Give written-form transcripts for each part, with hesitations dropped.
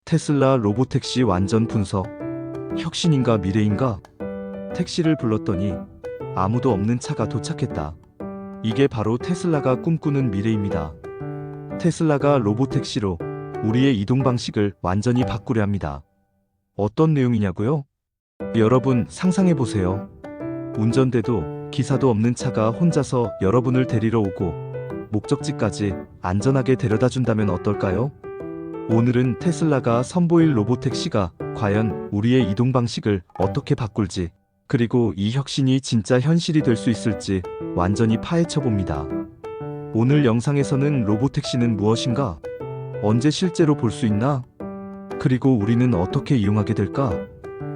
테슬라 로보택시 완전 분석. 혁신인가 미래인가? 택시를 불렀더니 아무도 없는 차가 도착했다. 이게 바로 테슬라가 꿈꾸는 미래입니다. 테슬라가 로보택시로 우리의 이동 방식을 완전히 바꾸려 합니다. 어떤 내용이냐고요? 여러분 상상해보세요. 운전대도 기사도 없는 차가 혼자서 여러분을 데리러 오고 목적지까지 안전하게 데려다 준다면 어떨까요? 오늘은 테슬라가 선보일 로보택시가 과연 우리의 이동 방식을 어떻게 바꿀지, 그리고 이 혁신이 진짜 현실이 될 수 있을지 완전히 파헤쳐 봅니다. 오늘 영상에서는 로보택시는 무엇인가? 언제 실제로 볼 수 있나? 그리고 우리는 어떻게 이용하게 될까?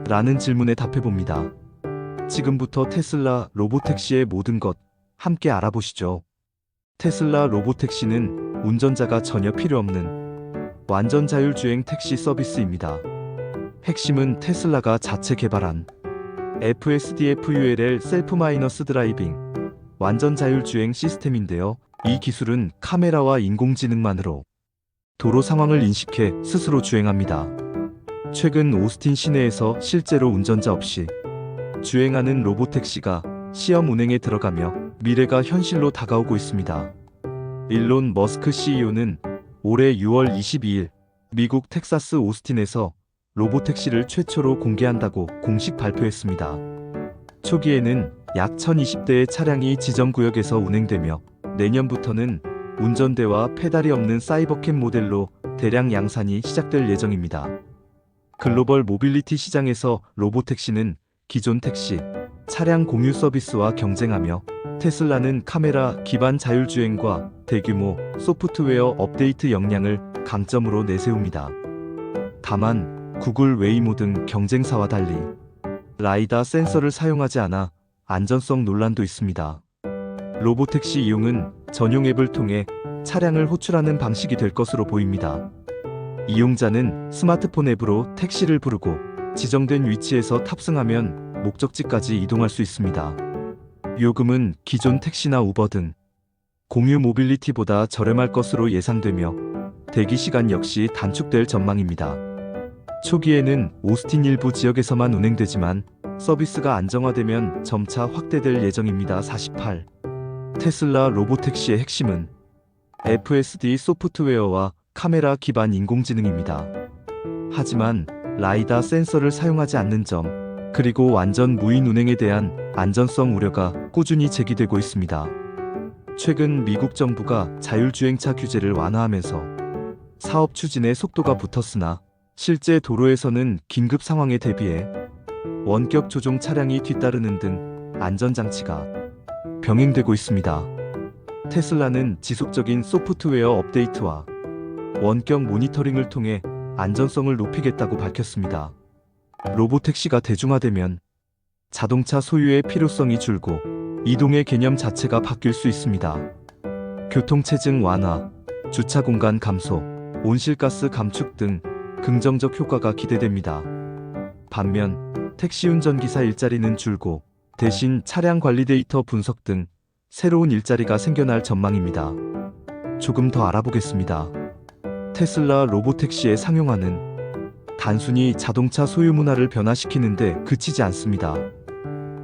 라는 질문에 답해 봅니다. 지금부터 테슬라 로보택시의 모든 것 함께 알아보시죠. 테슬라 로보택시는 운전자가 전혀 필요 없는 완전 자율주행 택시 서비스입니다. 핵심은 테슬라가 자체 개발한 FSD-FULL 셀프 마이너스 드라이빙 완전 자율주행 시스템인데요. 이 기술은 카메라와 인공지능만으로 도로 상황을 인식해 스스로 주행합니다. 최근 오스틴 시내에서 실제로 운전자 없이 주행하는 로보택시가 시험 운행에 들어가며 미래가 현실로 다가오고 있습니다. 일론 머스크 CEO는 올해 6월 22일 미국 텍사스 오스틴에서 로보택시를 최초로 공개한다고 공식 발표했습니다. 초기에는 약 1020대의 차량이 지정구역에서 운행되며 내년부터는 운전대와 페달이 없는 사이버캠 모델로 대량 양산이 시작될 예정입니다. 글로벌 모빌리티 시장에서 로보택시는 기존 택시, 차량 공유 서비스와 경쟁하며 테슬라는 카메라 기반 자율주행과 대규모 소프트웨어 업데이트 역량을 강점으로 내세웁니다. 다만 구글 웨이모 등 경쟁사와 달리 라이다 센서를 사용하지 않아 안전성 논란도 있습니다. 로보택시 이용은 전용 앱을 통해 차량을 호출하는 방식이 될 것으로 보입니다. 이용자는 스마트폰 앱으로 택시를 부르고 지정된 위치에서 탑승하면 목적지까지 이동할 수 있습니다. 요금은 기존 택시나 우버 등 공유 모빌리티보다 저렴할 것으로 예상되며 대기 시간 역시 단축될 전망입니다. 초기에는 오스틴 일부 지역에서만 운행되지만 서비스가 안정화되면 점차 확대될 예정입니다. 48. 테슬라 로보택시의 핵심은 FSD 소프트웨어와 카메라 기반 인공지능입니다. 하지만 라이다 센서를 사용하지 않는 점, 그리고 완전 무인 운행에 대한 안전성 우려가 꾸준히 제기되고 있습니다. 최근 미국 정부가 자율주행차 규제를 완화하면서 사업 추진에 속도가 붙었으나 실제 도로에서는 긴급 상황에 대비해 원격 조종 차량이 뒤따르는 등 안전장치가 병행되고 있습니다. 테슬라는 지속적인 소프트웨어 업데이트와 원격 모니터링을 통해 안전성을 높이겠다고 밝혔습니다. 로보택시가 대중화되면 자동차 소유의 필요성이 줄고 이동의 개념 자체가 바뀔 수 있습니다. 교통체증 완화, 주차 공간 감소, 온실가스 감축 등 긍정적 효과가 기대됩니다. 반면 택시 운전기사 일자리는 줄고 대신 차량 관리 데이터 분석 등 새로운 일자리가 생겨날 전망입니다. 조금 더 알아보겠습니다. 테슬라 로보택시의 상용화는 단순히 자동차 소유 문화를 변화시키는데 그치지 않습니다.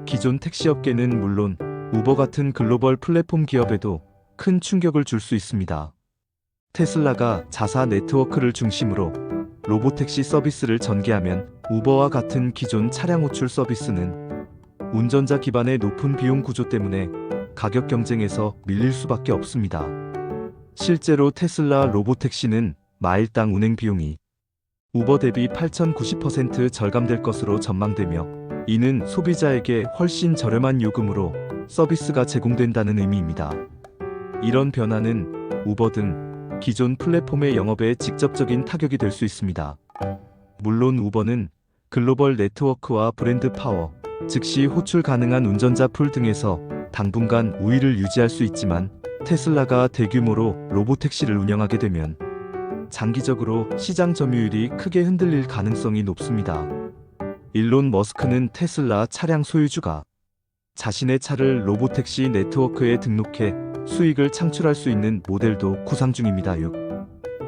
기존 택시업계는 물론 우버 같은 글로벌 플랫폼 기업에도 큰 충격을 줄 수 있습니다. 테슬라가 자사 네트워크를 중심으로 로보택시 서비스를 전개하면 우버와 같은 기존 차량 호출 서비스는 운전자 기반의 높은 비용 구조 때문에 가격 경쟁에서 밀릴 수밖에 없습니다. 실제로 테슬라 로보택시는 마일당 운행 비용이 우버 대비 8,090% 절감될 것으로 전망되며 이는 소비자에게 훨씬 저렴한 요금으로 서비스가 제공된다는 의미입니다. 이런 변화는 우버 등 기존 플랫폼의 영업에 직접적인 타격이 될 수 있습니다. 물론 우버는 글로벌 네트워크와 브랜드 파워, 즉시 호출 가능한 운전자 풀 등에서 당분간 우위를 유지할 수 있지만 테슬라가 대규모로 로보택시를 운영하게 되면 장기적으로 시장 점유율이 크게 흔들릴 가능성이 높습니다. 일론 머스크는 테슬라 차량 소유주가 자신의 차를 로보택시 네트워크에 등록해 수익을 창출할 수 있는 모델도 구상 중입니다. 6.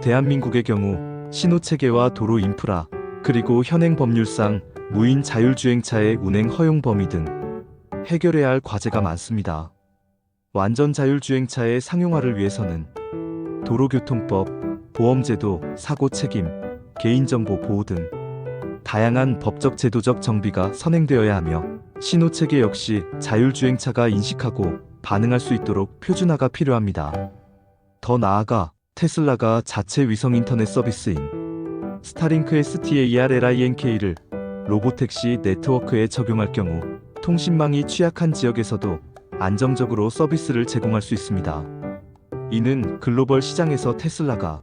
대한민국의 경우 신호체계와 도로 인프라, 그리고 현행 법률상 무인 자율주행차의 운행 허용 범위 등 해결해야 할 과제가 많습니다. 완전 자율주행차의 상용화를 위해서는 도로교통법, 보험제도, 사고 책임, 개인정보 보호 등 다양한 법적 제도적 정비가 선행되어야 하며 신호체계 역시 자율주행차가 인식하고 반응할 수 있도록 표준화가 필요합니다. 더 나아가 테슬라가 자체 위성 인터넷 서비스인 스타링크 STARLINK를 로보택시 네트워크에 적용할 경우 통신망이 취약한 지역에서도 안정적으로 서비스를 제공할 수 있습니다. 이는 글로벌 시장에서 테슬라가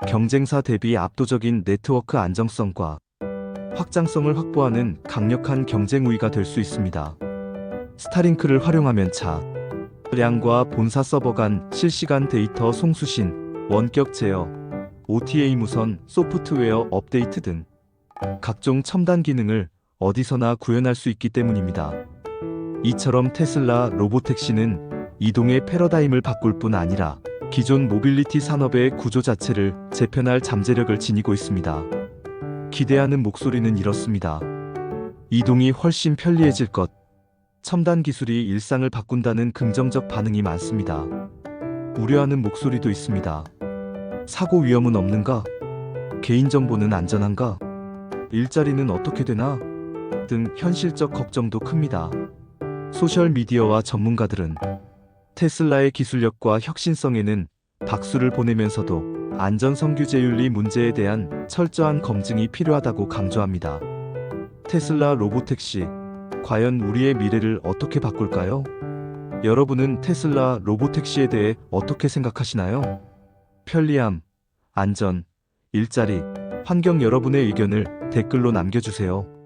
경쟁사 대비 압도적인 네트워크 안정성과 확장성을 확보하는 강력한 경쟁 우위가 될 수 있습니다. 스타링크를 활용하면 차량과 본사 서버 간 실시간 데이터 송수신, 원격 제어, OTA 무선, 소프트웨어 업데이트 등 각종 첨단 기능을 어디서나 구현할 수 있기 때문입니다. 이처럼 테슬라 로보택시는 이동의 패러다임을 바꿀 뿐 아니라 기존 모빌리티 산업의 구조 자체를 재편할 잠재력을 지니고 있습니다. 기대하는 목소리는 이렇습니다. 이동이 훨씬 편리해질 것, 첨단 기술이 일상을 바꾼다는 긍정적 반응이 많습니다. 우려하는 목소리도 있습니다. 사고 위험은 없는가? 개인정보는 안전한가? 일자리는 어떻게 되나? 등 현실적 걱정도 큽니다. 소셜미디어와 전문가들은 테슬라의 기술력과 혁신성에는 박수를 보내면서도 안전성규제윤리 문제에 대한 철저한 검증이 필요하다고 강조합니다. 테슬라 로보택시, 과연 우리의 미래를 어떻게 바꿀까요? 여러분은 테슬라 로보택시에 대해 어떻게 생각하시나요? 편리함, 안전, 일자리, 환경 여러분의 의견을 댓글로 남겨주세요.